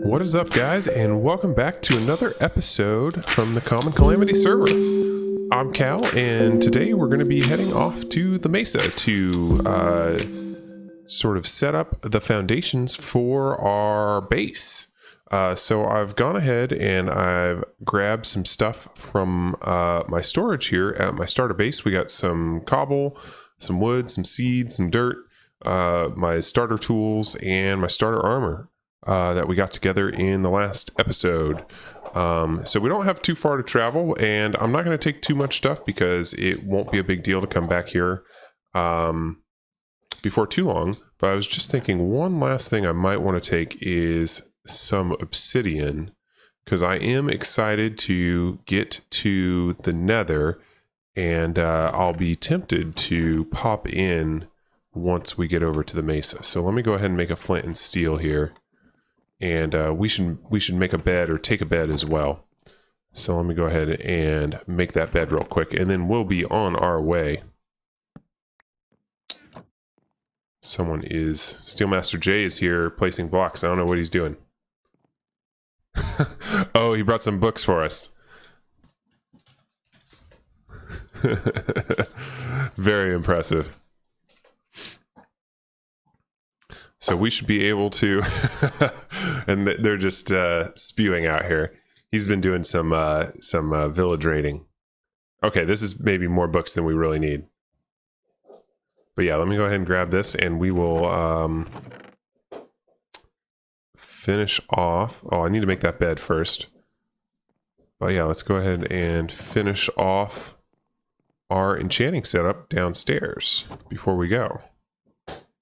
What is up, guys, and welcome back to another episode from the Common Calamity server. I'm Cal, and today we're going to be heading off to the Mesa to sort of set up the foundations for our base. So I've gone ahead and I've grabbed some stuff from my storage here at my starter base. We got some cobble, some wood, some seeds, some dirt, my starter tools, and my starter armor that we got together in the last episode. So we don't have too far to travel, and I'm not going to take too much stuff because it won't be a big deal to come back here before too long. But I was just thinking one last thing I might want to take is some obsidian, because I am excited to get to the Nether, and I'll be tempted to pop in once we get over to the Mesa. So let me go ahead and make a flint and steel here, and we should make a bed, or take a bed as well. So let me go ahead and make that bed real quick, and then we'll be on our way. Steelmaster J is here placing blocks. I don't know what he's doing. Oh, he brought some books for us. Very impressive. So we should be able to, and they're just spewing out here. He's been doing some village raiding. Okay, this is maybe more books than we really need. But yeah, let me go ahead and grab this, and we will finish off. Oh, I need to make that bed first. But yeah, let's go ahead and finish off our enchanting setup downstairs before we go.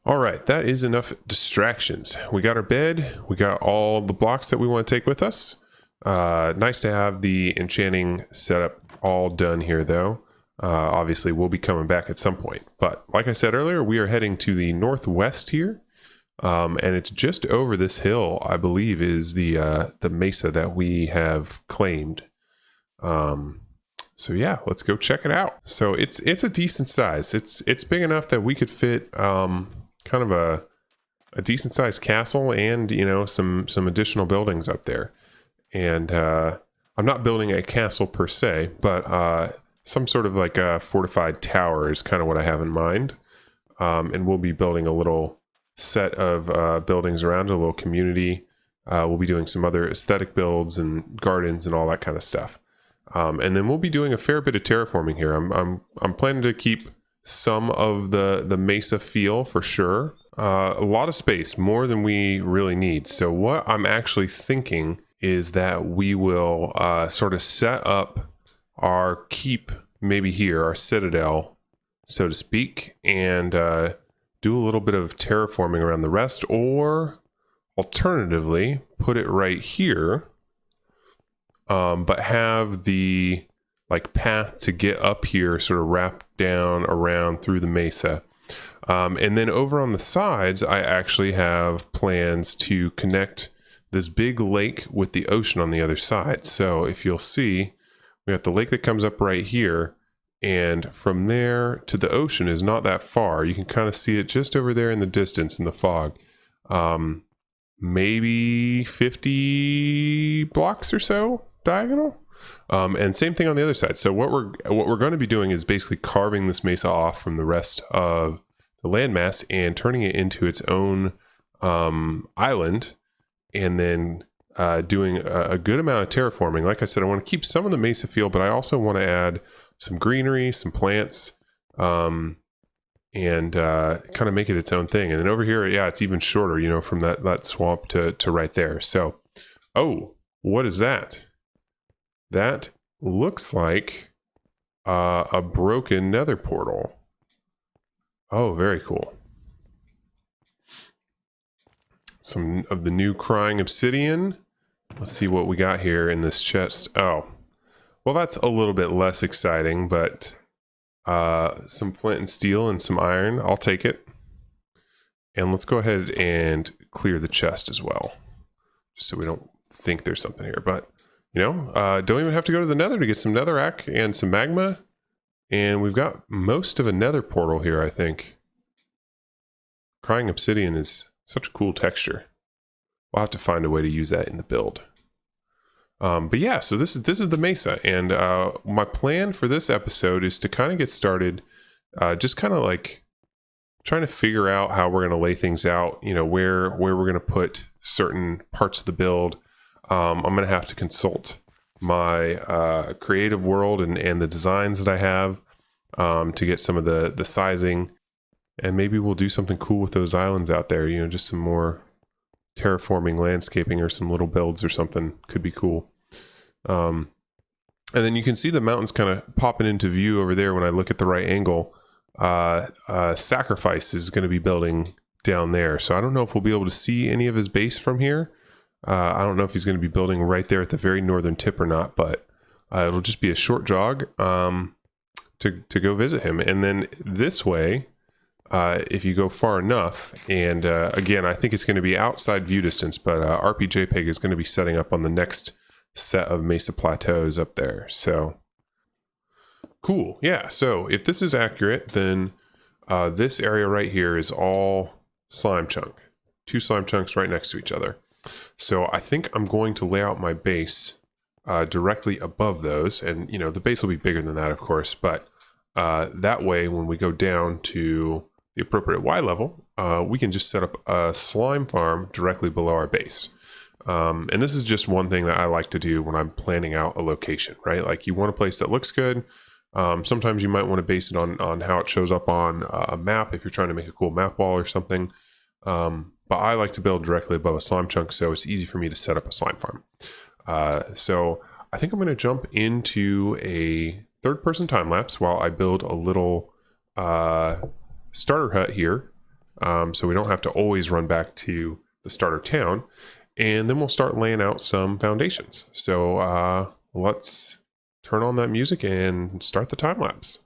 All right, that is enough distractions. We got our bed. We got all the blocks that we want to take with us. Nice to have the enchanting setup all done here, though. Obviously, we'll be coming back at some point. But like I said earlier, we are heading to the northwest here. And it's just over this hill, I believe, is the Mesa that we have claimed. So yeah, let's go check it out. So it's a decent size. It's big enough that we could fit kind of a decent sized castle, and some additional buildings up there. And I'm not building a castle per se, but some sort of like a fortified tower is kind of what I have in mind. And we'll be building a little set of buildings around it, a little community. We'll be doing some other aesthetic builds and gardens and all that kind of stuff. And then we'll be doing a fair bit of terraforming here. I'm planning to keep some of the Mesa feel for sure. A lot of space, more than we really need. So what I'm actually thinking is that we will sort of set up our keep maybe here, our citadel, so to speak, and do a little bit of terraforming around the rest, or alternatively put it right here, but have the path to get up here sort of wrapped down around through the Mesa. And then over on the sides, I actually have plans to connect this big lake with the ocean on the other side. So if you'll see, we got the lake that comes up right here, and from there to the ocean is not that far. You can kind of see it just over there in the distance in the fog. Maybe 50 blocks or so diagonal. And same thing on the other side. So what we're going to be doing is basically carving this mesa off from the rest of the landmass and turning it into its own island, and then doing a good amount of terraforming. Like I said, I want to keep some of the mesa feel, but I also want to add some greenery, some plants, and kind of make it its own thing. And then over here, yeah, it's even shorter, from that swamp to right there. So, oh, what is that? That looks like a broken nether portal. Oh, very cool. Some of the new crying obsidian. Let's see what we got here in this chest. Oh, well, that's a little bit less exciting, but some flint and steel and some iron. I'll take it. And let's go ahead and clear the chest as well, just so we don't think there's something here. But don't even have to go to the Nether to get some netherrack and some magma. And we've got most of a nether portal here, I think. Crying obsidian is such a cool texture. we'll have to find a way to use that in the build. But yeah, so this is the Mesa, and my plan for this episode is to kind of get started, just kind of like trying to figure out how we're going to lay things out. You know, where we're going to put certain parts of the build. I'm going to have to consult my creative world and the designs that I have to get some of the sizing, and maybe we'll do something cool with those islands out there. You know, just some more terraforming landscaping or some little builds or something could be cool. And then you can see the mountains kind of popping into view over there when I look at the right angle. Sacrifice is going to be building down there, so I don't know if we'll be able to see any of his base from here. I don't know if he's going to be building right there at the very northern tip or not, but it'll just be a short jog to go visit him. And then this way, if you go far enough, and again, I think it's going to be outside view distance, but RPJPEG is going to be setting up on the next set of Mesa plateaus up there. So cool. Yeah. So if this is accurate, then this area right here is all slime chunk. 2 slime chunks right next to each other. So I think I'm going to lay out my base directly above those. And, you know, the base will be bigger than that, of course. But that way, when we go down to the appropriate Y level, we can just set up a slime farm directly below our base. And this is just one thing that I like to do when I'm planning out a location, right? Like, you want a place that looks good. Sometimes you might want to base it on how it shows up on a map if you're trying to make a cool map wall or something. But I like to build directly above a slime chunk, so it's easy for me to set up a slime farm. So I think I'm going to jump into a third-person time lapse while I build a little starter hut here, so we don't have to always run back to the starter town. And then we'll start laying out some foundations. So let's turn on that music and start the time lapse.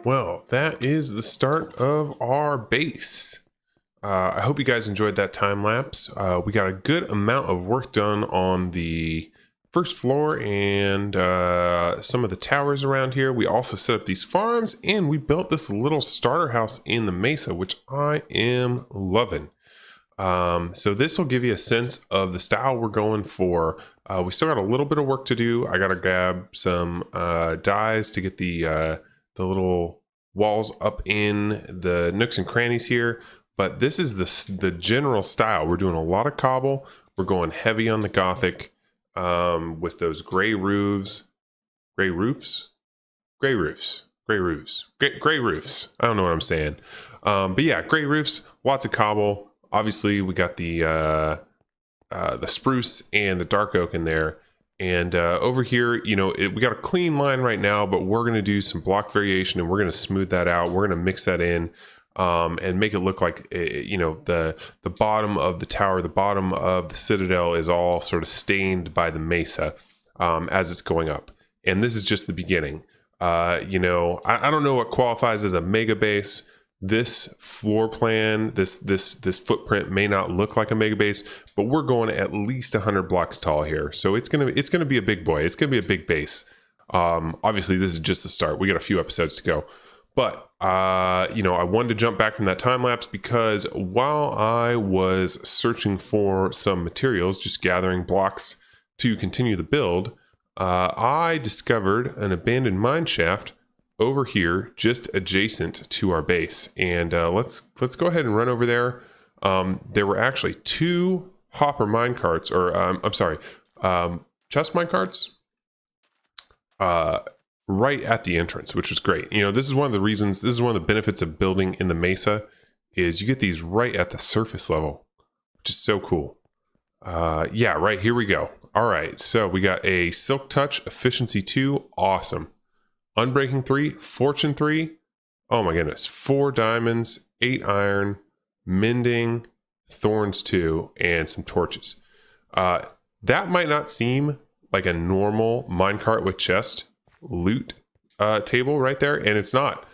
Well, that is the start of our base. I hope you guys enjoyed that time lapse. We got a good amount of work done on the first floor and some of the towers around here. We also set up these farms and we built this little starter house in the Mesa, which I am loving. So this will give you a sense of the style we're going for. We still got a little bit of work to do. I got to grab some dyes to get the little walls up in the nooks and crannies here. But this is the general style. We're doing a lot of cobble. We're going heavy on the Gothic with those gray roofs. Gray roofs? Gray roofs. Gray roofs. Gray roofs. I don't know what I'm saying. But yeah, gray roofs, lots of cobble. Obviously, we got the spruce and the dark oak in there. And over here, you know, we got a clean line right now, but we're going to do some block variation and we're going to smooth that out. We're going to mix that in and make it look like, you know, the bottom of the tower, the bottom of the citadel is all sort of stained by the Mesa as it's going up. And this is just the beginning. You know, I don't know what qualifies as a mega base. This floor plan, this footprint may not look like a mega base, but we're going at least 100 blocks tall here. So it's gonna be a big boy. It's gonna be a big base. Obviously, this is just the start. We got a few episodes to go. But you know, I wanted to jump back from that time lapse because while I was searching for some materials, just gathering blocks to continue the build, I discovered an abandoned mine shaft over here just adjacent to our base, and let's go ahead and run over there. There were actually 2 hopper mine carts, or I'm sorry, chest mine carts right at the entrance, which was great. You know, this is one of the reasons, this is one of the benefits of building in the Mesa, is you get these right at the surface level, which is so cool. Yeah, right, here we go. All right, so we got a Silk Touch Efficiency 2, awesome. Unbreaking 3, Fortune 3, oh my goodness, 4 diamonds, 8 iron, mending, thorns 2, and some torches. That might not seem like a normal minecart with chest loot table right there, and it's not.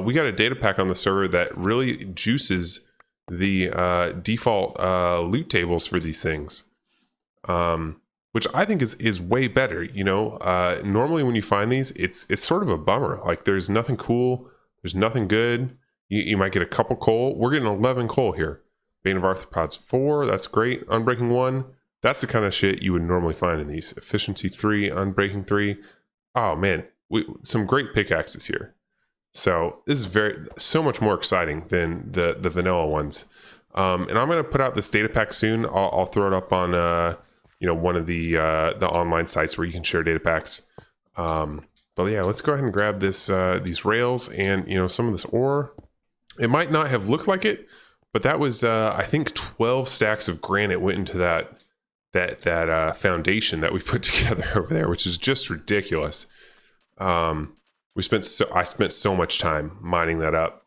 We got a data pack on the server that really juices the default loot tables for these things. Which I think is way better. You know, normally when you find these, it's sort of a bummer. Like there's nothing cool, there's nothing good. You might get a couple coal. We're getting 11 coal here. Bane of Arthropods 4, that's great. Unbreaking 1, that's the kind of shit you would normally find in these. Efficiency 3, Unbreaking 3. Oh man, some great pickaxes here. So this is so much more exciting than the vanilla ones. And I'm gonna put out this data pack soon. I'll throw it up on you know, one of the online sites where you can share data packs. But yeah, let's go ahead and grab this these rails and, you know, some of this ore. It might not have looked like it, but that was I think 12 stacks of granite went into that foundation that we put together over there, which is just ridiculous. I spent so much time mining that up.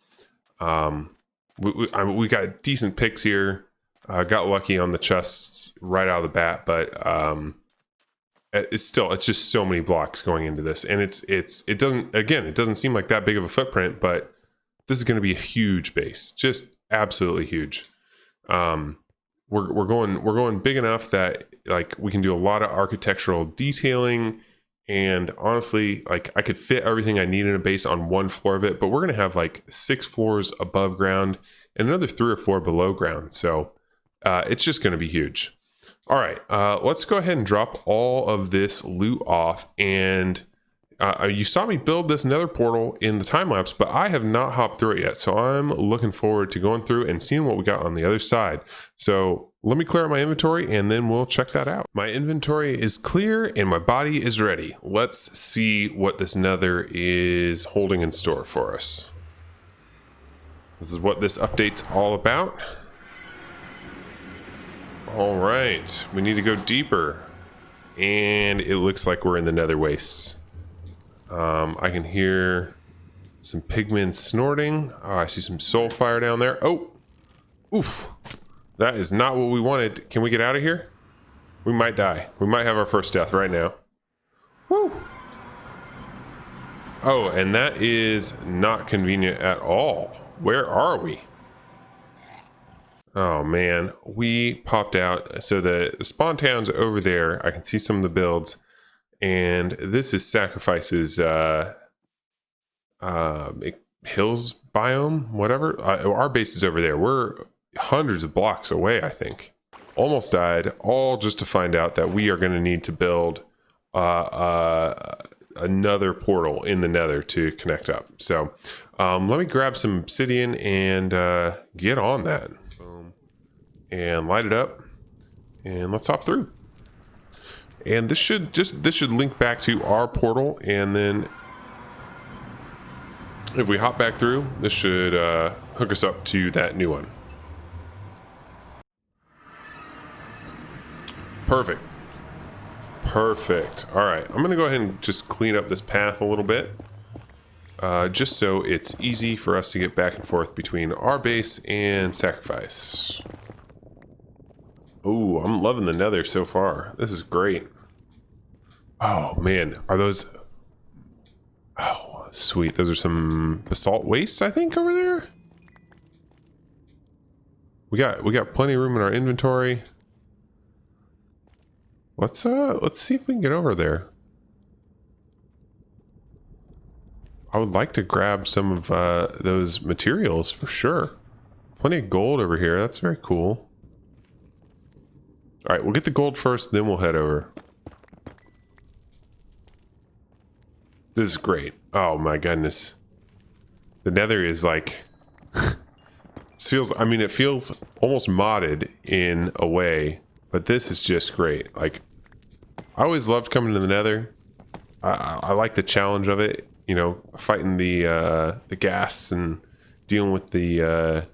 We got decent picks here. Got lucky on the chests right out of the bat, but it's just so many blocks going into this, and it doesn't seem like that big of a footprint, but this is going to be a huge base, just absolutely huge. We're going big enough that like we can do a lot of architectural detailing, and honestly, like I could fit everything I need in a base on one floor of it, but we're going to have like 6 floors above ground and another 3 or 4 below ground, so it's just going to be huge. All right, let's go ahead and drop all of this loot off. And you saw me build this nether portal in the time lapse, but I have not hopped through it yet. So I'm looking forward to going through and seeing what we got on the other side. So let me clear out my inventory and then we'll check that out. My inventory is clear and my body is ready. Let's see what this nether is holding in store for us. This is what this update's all about. All right, we need to go deeper, and it looks like we're in the nether wastes. I can hear some pigmen snorting. Oh, I see some soul fire down there. Oh, oof, that is not what we wanted. Can we get out of here? We might die. We might have our first death right now. Woo. Oh, and that is not convenient at all. Where are we? Oh man, we popped out. So the spawn town's over there. I can see some of the builds, and this is Sacrifice's hills biome, whatever. Our base is over there. We're hundreds of blocks away, I think. Almost died, all just to find out that we are going to need to build another portal in the Nether to connect up. So let me grab some obsidian and get on that. Boom. And light it up, and let's hop through. And this should link back to our portal, and then if we hop back through, this should hook us up to that new one. Perfect. Perfect. All right, I'm gonna go ahead and just clean up this path a little bit, just so it's easy for us to get back and forth between our base and Sacrifice. Ooh, I'm loving the Nether so far. This is great. Oh man, are those... Oh, sweet. Those are some basalt wastes, I think, over there. We got plenty of room in our inventory. Let's see if we can get over there. I would like to grab some of those materials for sure. Plenty of gold over here. That's very cool. All right, we'll get the gold first, then we'll head over. This is great. Oh my goodness. The Nether is like... it feels almost modded in a way, but this is just great. Like, I always loved coming to the Nether. I like the challenge of it, you know, fighting the gas and dealing with the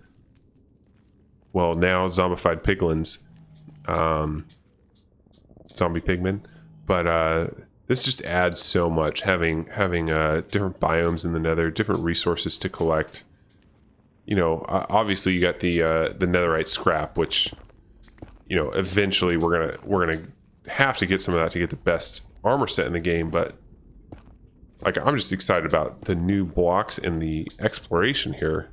well, now zombified piglins, zombie pigmen, but this just adds so much, having different biomes in the Nether, different resources to collect. You know, obviously you got the netherite scrap, which, you know, eventually we're gonna have to get some of that to get the best armor set in the game. But like, I'm just excited about the new blocks and the exploration here.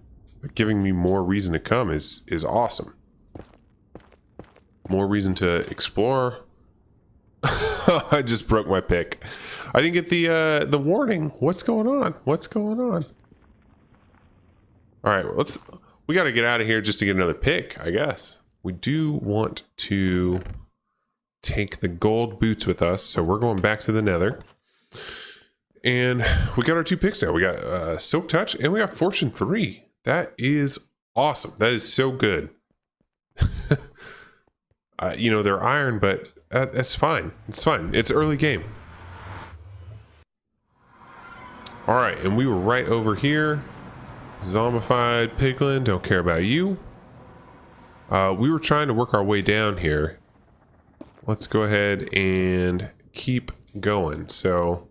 Giving me more reason to come is awesome. More reason to explore. I just broke my pick. I didn't get the warning. What's going on? What's going on? All right, we got to get out of here just to get another pick, I guess. We do want to take the gold boots with us, so we're going back to the Nether. And we got our 2 picks now. We got Silk Touch and we got Fortune 3. That is awesome. That is so good. You know, they're iron, but that's fine. It's fine. It's early game. All right, and we were right over here. Zombified piglin, don't care about you. We were trying to work our way down here. Let's go ahead and keep going. So,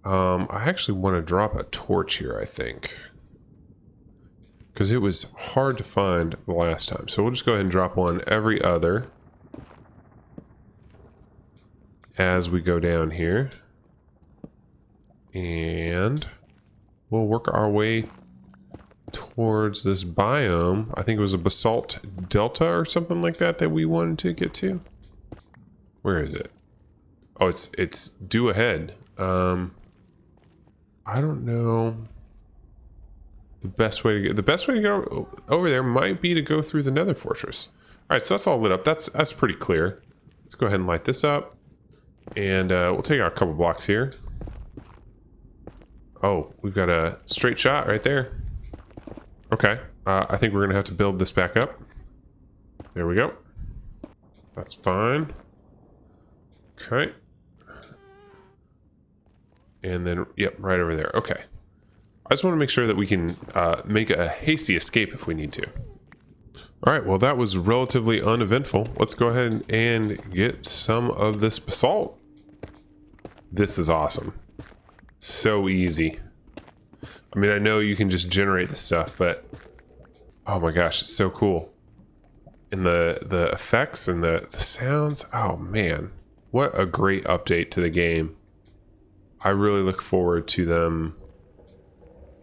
I actually want to drop a torch here, I think, because it was hard to find the last time. So we'll just go ahead and drop one every other as we go down here. And we'll work our way towards this biome. I think it was a basalt delta or something like that that we wanted to get to. Where is it? Oh, it's due ahead. I don't know. The best way to go over there might be to go through the Nether Fortress. All right, so that's all lit up. That's pretty clear. Let's go ahead and light this up, and we'll take out a couple blocks here. Oh, we've got a straight shot right there. Okay, I think we're gonna have to build this back up. There we go. That's fine. Okay. And then, yep, right over there. Okay. I just want to make sure that we can make a hasty escape if we need to. All right, well, that was relatively uneventful. Let's go ahead and get some of this basalt. This is awesome. So easy. I mean, I know you can just generate the stuff, but oh my gosh, it's so cool. And the effects and the sounds, oh man, what a great update to the game. I really look forward to them.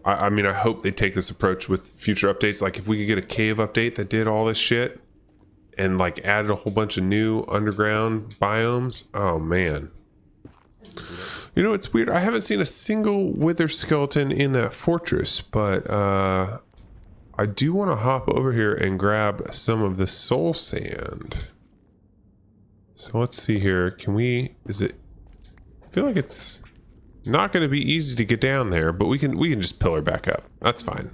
I mean, I hope they take this approach with future updates. Like if we could get a cave update that did all this shit and like added a whole bunch of new underground biomes. Oh man. You know, it's weird. I haven't seen a single wither skeleton in that fortress, but I do want to hop over here and grab some of the soul sand. So let's see here. Can we, is it, I feel like it's not going to be easy to get down there, but we can just pillar back up. That's fine.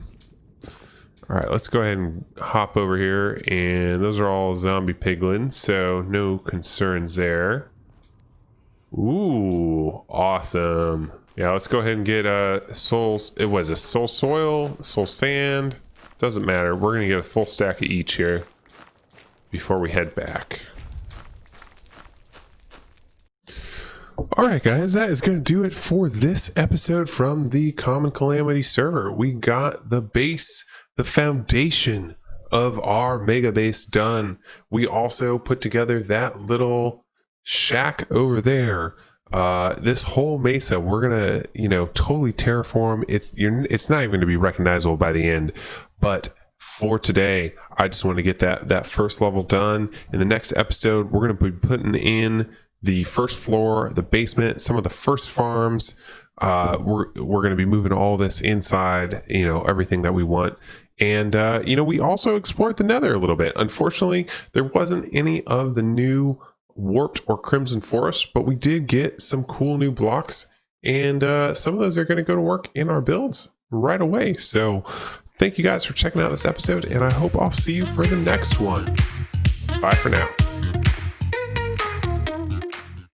All right, let's go ahead and hop over here, and those are all zombie piglins, so no concerns there. Ooh, awesome. Yeah, let's go ahead and get souls. It was a soul soil, soul sand. Doesn't matter. We're going to get a full stack of each here before we head back. Alright guys, that is going to do it for this episode from the Common Calamity server. We got the base, the foundation of our mega base done. We also put together that little shack over there. This whole mesa, we're going to, you know, totally terraform. It's not even going to be recognizable by the end. But for today, I just want to get that first level done. In the next episode, we're going to be putting in the first floor, the basement, some of the first farms. We're going to be moving all this inside, you know, everything that we want. And, you know, we also explored the Nether a little bit. Unfortunately, there wasn't any of the new warped or crimson forest, but we did get some cool new blocks. And some of those are going to go to work in our builds right away. So thank you guys for checking out this episode, and I hope I'll see you for the next one. Bye for now.